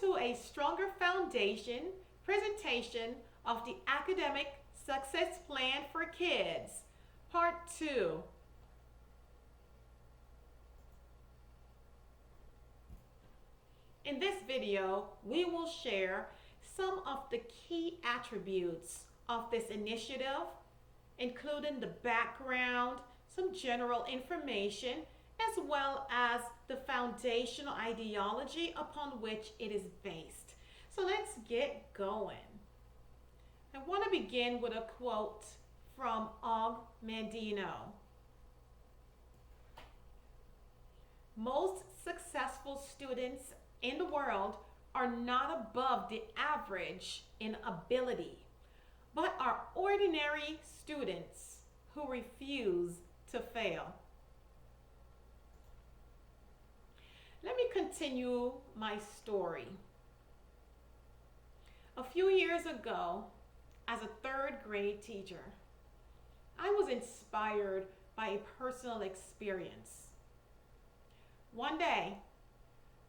to a stronger foundation presentation of the academic success plan for kids, part 2. In this video, we will share some of the key attributes of this initiative, including the background, some general information, as well as the foundational ideology upon which it is based. So let's get going. I want to begin with a quote from Og Mandino. Most successful students in the world are not above the average in ability, but are ordinary students who refuse to fail. Let me continue my story. A few years ago, as a third grade teacher, I was inspired by a personal experience. One day,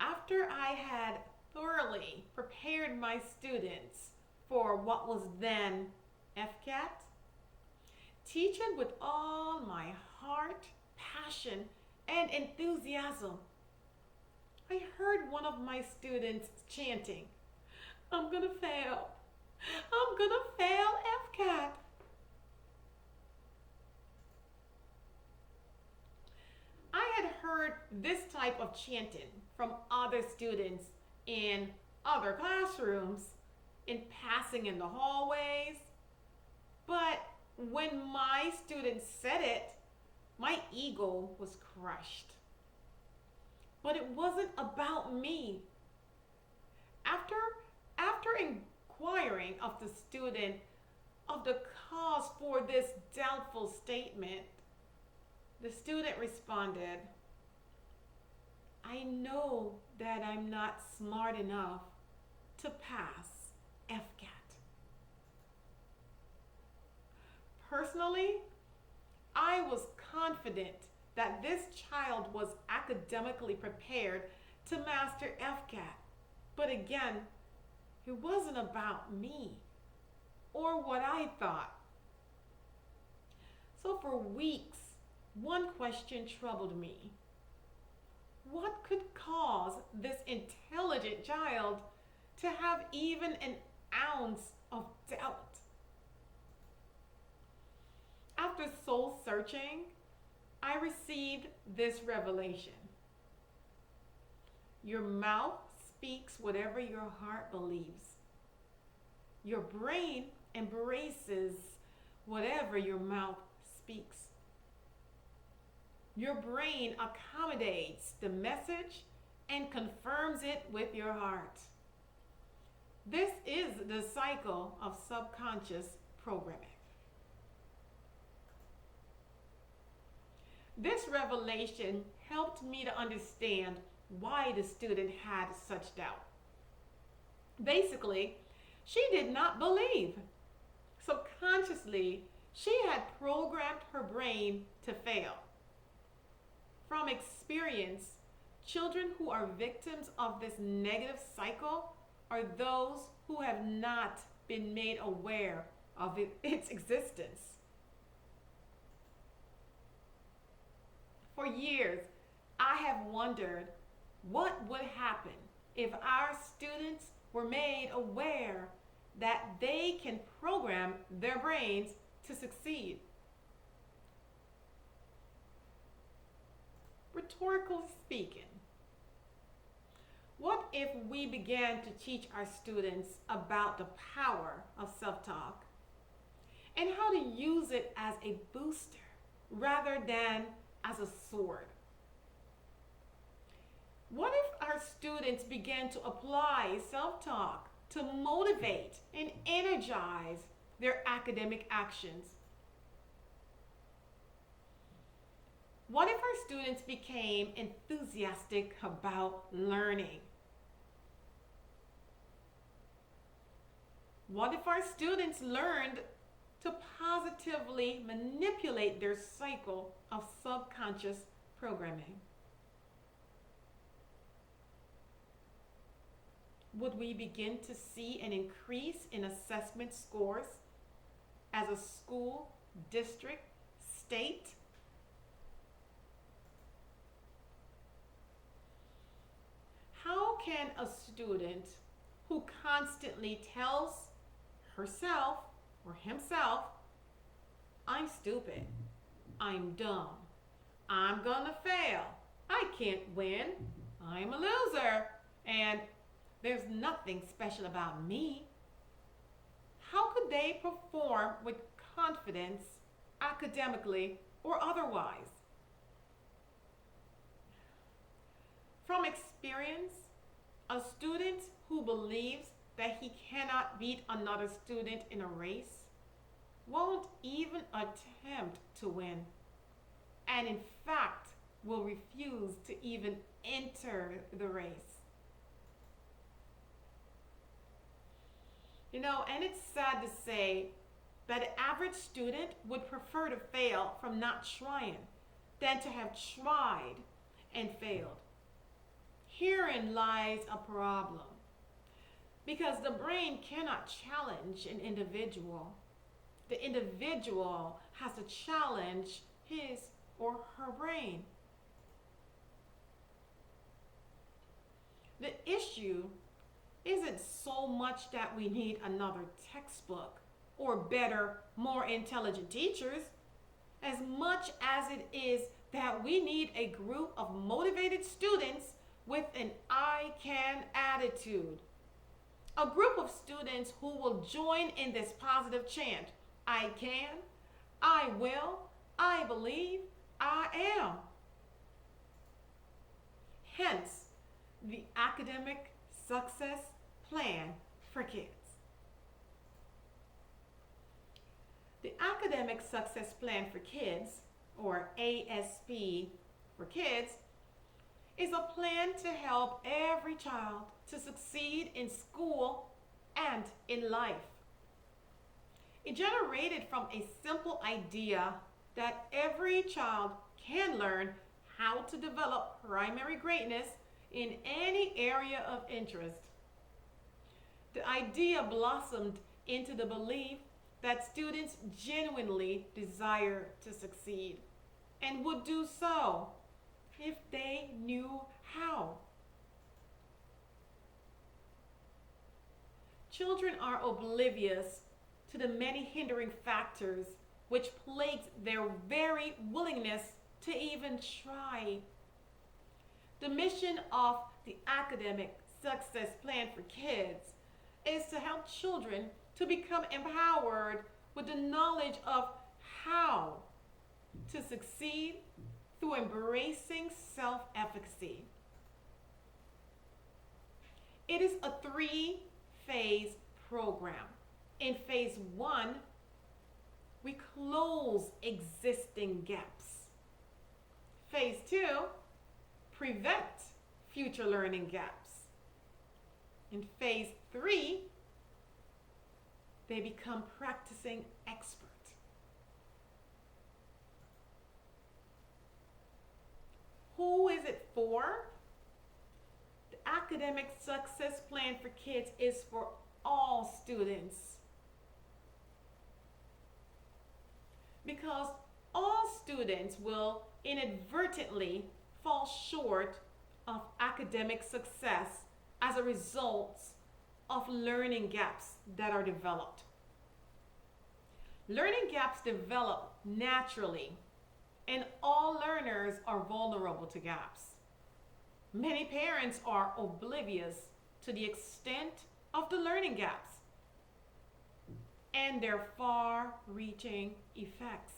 after I had thoroughly prepared my students for what was then FCAT, teaching with all my heart, passion, and enthusiasm, I heard one of my students chanting, "I'm gonna fail. I'm gonna fail FCAT." I had heard this type of chanting from other students in other classrooms, in passing in the hallways, but when my students said it, my ego was crushed. But it wasn't about me. After inquiring of the student of the cause for this doubtful statement, the student responded, "I know that I'm not smart enough to pass FCAT." Personally, I was confident that this child was academically prepared to master FCAT. But again, it wasn't about me or what I thought. So for weeks, one question troubled me. What could cause this intelligent child to have even an ounce of doubt? After soul searching, I received this revelation. Your mouth speaks whatever your heart believes. Your brain embraces whatever your mouth speaks. Your brain accommodates the message and confirms it with your heart. This is the cycle of subconscious programming. This revelation helped me to understand why the student had such doubt. Basically, she did not believe. Subconsciously, she had programmed her brain to fail. From experience, children who are victims of this negative cycle are those who have not been made aware of its existence. For years, I have wondered what would happen if our students were made aware that they can program their brains to succeed. Rhetorically speaking, what if we began to teach our students about the power of self-talk and how to use it as a booster rather than as a sword? What if our students began to apply self-talk to motivate and energize their academic actions? What if our students became enthusiastic about learning? What if our students learned to positively manipulate their cycle of subconscious programming? would we begin to see an increase in assessment scores as a school, district, state? How can a student who constantly tells herself or himself, I'm stupid, I'm dumb, I'm gonna fail, I can't win, I'm a loser, and there's nothing special about me, how could they perform with confidence academically or otherwise? From experience, a student who believes that he cannot beat another student in a race won't even attempt to win, and in fact will refuse to even enter the race. And it's sad to say that the average student would prefer to fail from not trying than to have tried and failed. Herein lies a problem, because the brain cannot challenge an individual. The individual has to challenge his or her brain. The issue isn't so much that we need another textbook or better, more intelligent teachers, as much as it is that we need a group of motivated students with an I can attitude. A group of students who will join in this positive chant, I can, I will, I believe, I am. Hence, the academic success plan for kids. The academic success plan for kids, or ASP for kids, is a plan to help every child to succeed in school and in life. It generated from a simple idea that every child can learn how to develop primary greatness in any area of interest. The idea blossomed into the belief that students genuinely desire to succeed and would do so if they knew how. Children are oblivious to the many hindering factors which plagues their very willingness to even try. The mission of the academic success plan for kids is to help children to become empowered with the knowledge of how to succeed through embracing self-efficacy. It is a 3-phase program. In phase 1, we close existing gaps. Phase 2, prevent future learning gaps. In phase 3, they become practicing experts. Who is it for? The academic success plan for kids is for all students, because all students will inadvertently fall short of academic success as a result of learning gaps that are developed. Learning gaps develop naturally, and all learners are vulnerable to gaps. Many parents are oblivious to the extent of the learning gaps and their far-reaching effects.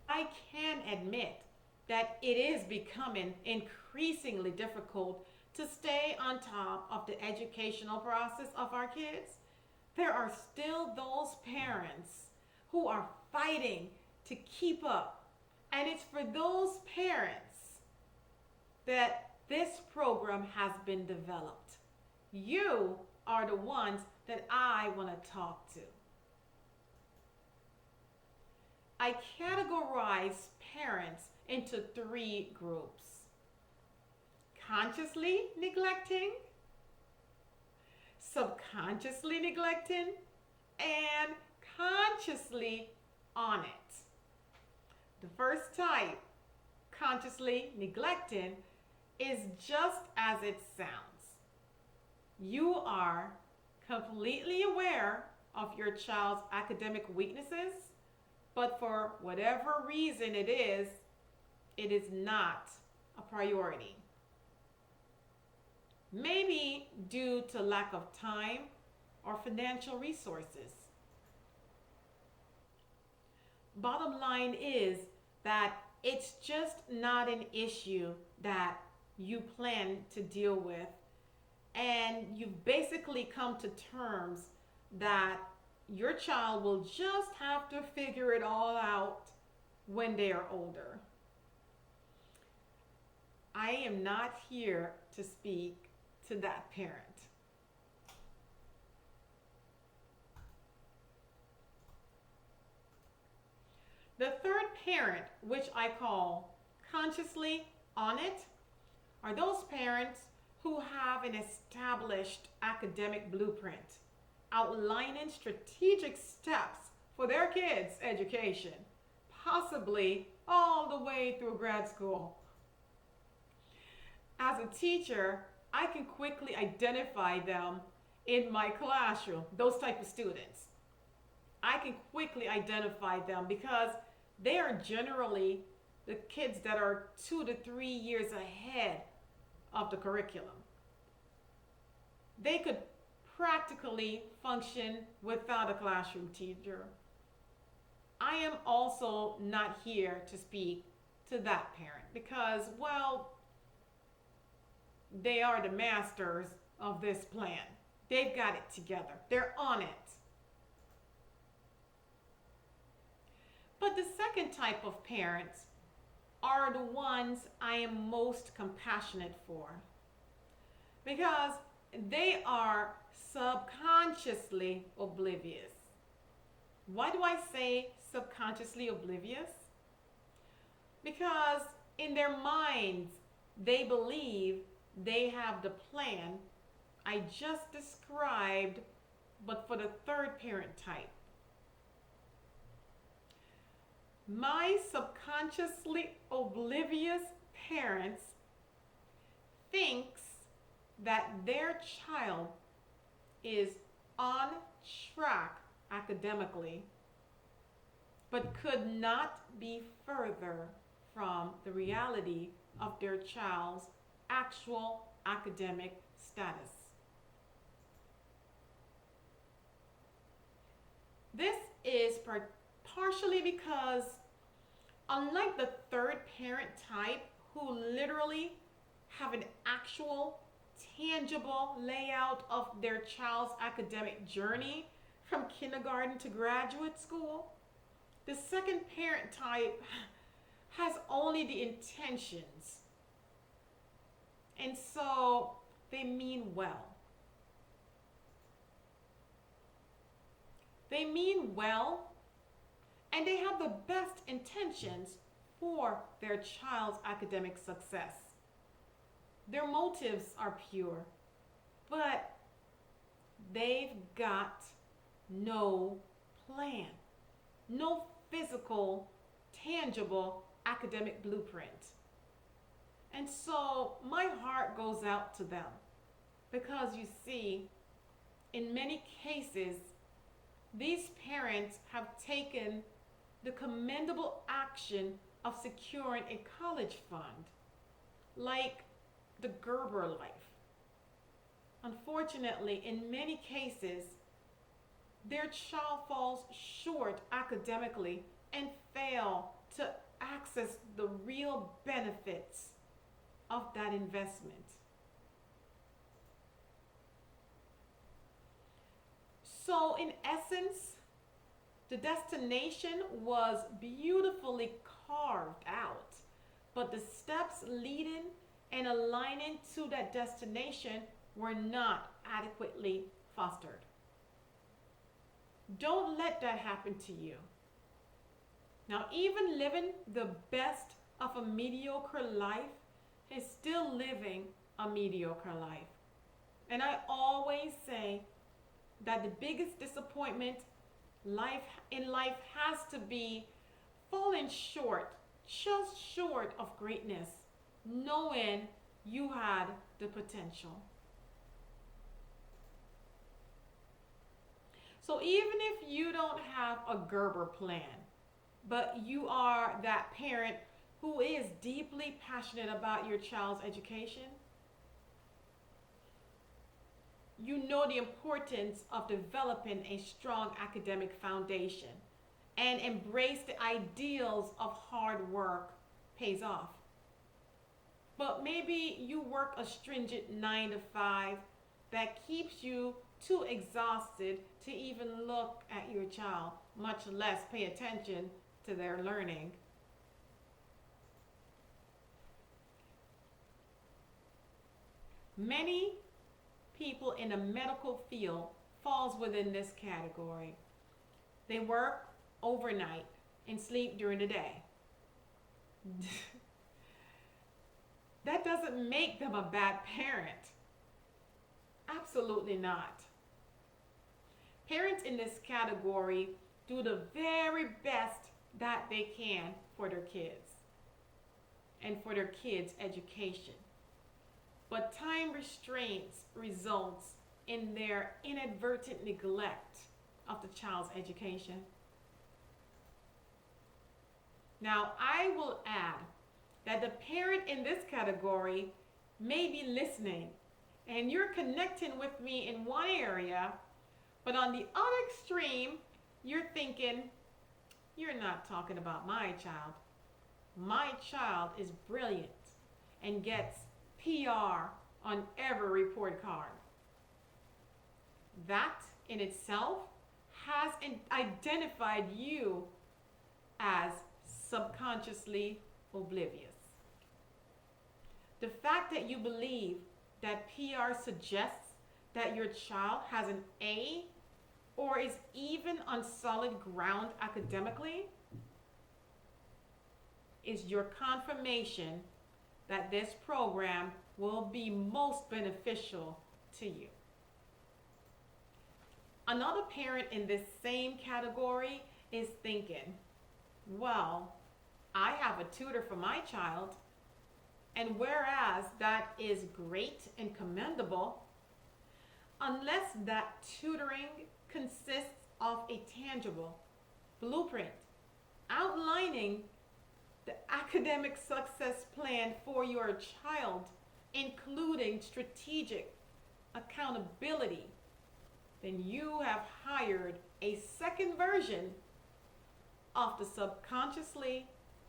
I can admit that it is becoming increasingly difficult to stay on top of the educational process of our kids. There are still those parents who are fighting to keep up, and it's for those parents that this program has been developed. You are the ones that I want to talk to. I categorize parents into 3 groups: consciously neglecting, subconsciously neglecting and consciously on it. The first type, consciously neglecting, is just as it sounds. You are completely aware of your child's academic weaknesses, but for whatever reason it is not a priority. Maybe due to lack of time or financial resources. Bottom line is that it's just not an issue that you plan to deal with, and you've basically come to terms that your child will just have to figure it all out when they are older. I am not here to speak to that parent. The third parent, which I call consciously on it, are those parents who have an established academic blueprint outlining strategic steps for their kids' education, possibly all the way through grad school. As a teacher, I can quickly identify them in my classroom, those type of students. I can quickly identify them because they are generally the kids that are 2 to 3 years ahead of the curriculum. They could practically function without a classroom teacher. I am also not here to speak to that parent because, well, they are the masters of this plan. They've got it together. They're on it. But the second type of parents are the ones I am most compassionate for because they are subconsciously oblivious. Why do I say subconsciously oblivious? Because in their minds, they believe they have the plan I just described, but for the third parent type. My subconsciously oblivious parents thinks that their child is on track academically, but could not be further from the reality of their child's actual academic status. This is partially because, unlike the third parent type who literally have an actual, tangible layout of their child's academic journey from kindergarten to graduate school, the second parent type has only the intentions. And so they mean well. They mean well, and they have the best intentions for their child's academic success. Their motives are pure, but they've got no plan, no physical, tangible academic blueprint. And so my heart goes out to them because you see, in many cases, these parents have taken the commendable action of securing a college fund, like the Gerber life. Unfortunately, in many cases, their child falls short academically and fail to access the real benefits of that investment. So in essence, the destination was beautifully carved out, but the steps leading and aligning to that destination were not adequately fostered. Don't let that happen to you. Now, even living the best of a mediocre life is still living a mediocre life. And I always say that the biggest disappointment life has to be falling short, just short of greatness, knowing you had the potential. So even if you don't have a Gerber plan, but you are that parent who is deeply passionate about your child's education, you know the importance of developing a strong academic foundation and embrace the ideals of hard work pays off. But maybe you work a stringent 9 to 5 that keeps you too exhausted to even look at your child, much less pay attention to their learning. Many people in the medical field falls within this category. They work overnight and sleep during the day. That doesn't make them a bad parent. Absolutely not. Parents in this category do the very best that they can for their kids and for their kids' education. But time restraints results in their inadvertent neglect of the child's education. Now, I will add that the parent in this category may be listening and you're connecting with me in one area, but on the other extreme, you're thinking, you're not talking about my child. My child is brilliant and gets PR on every report card. That in itself has identified you as subconsciously oblivious. The fact that you believe that PR suggests that your child has an A or is even on solid ground academically is your confirmation that this program will be most beneficial to you. Another parent in this same category is thinking, well, I have a tutor for my child, and whereas that is great and commendable, unless that tutoring consists of a tangible blueprint outlining the academic success plan for your child, including strategic accountability, then you have hired a second version of the subconsciously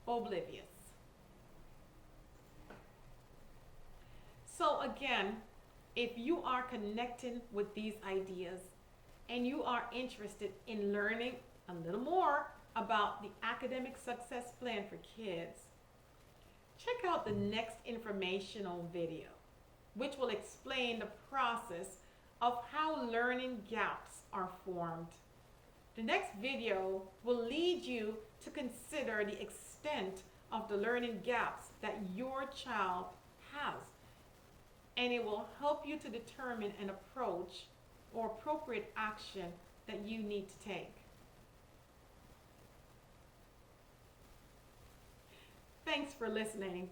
oblivious. So again, if you are connecting with these ideas and you are interested in learning a little more about the academic success plan for kids, check out the next informational video, which will explain the process of how learning gaps are formed. The next video will lead you to consider the extent of the learning gaps that your child has, and it will help you to determine an approach or appropriate action that you need to take. Thanks for listening.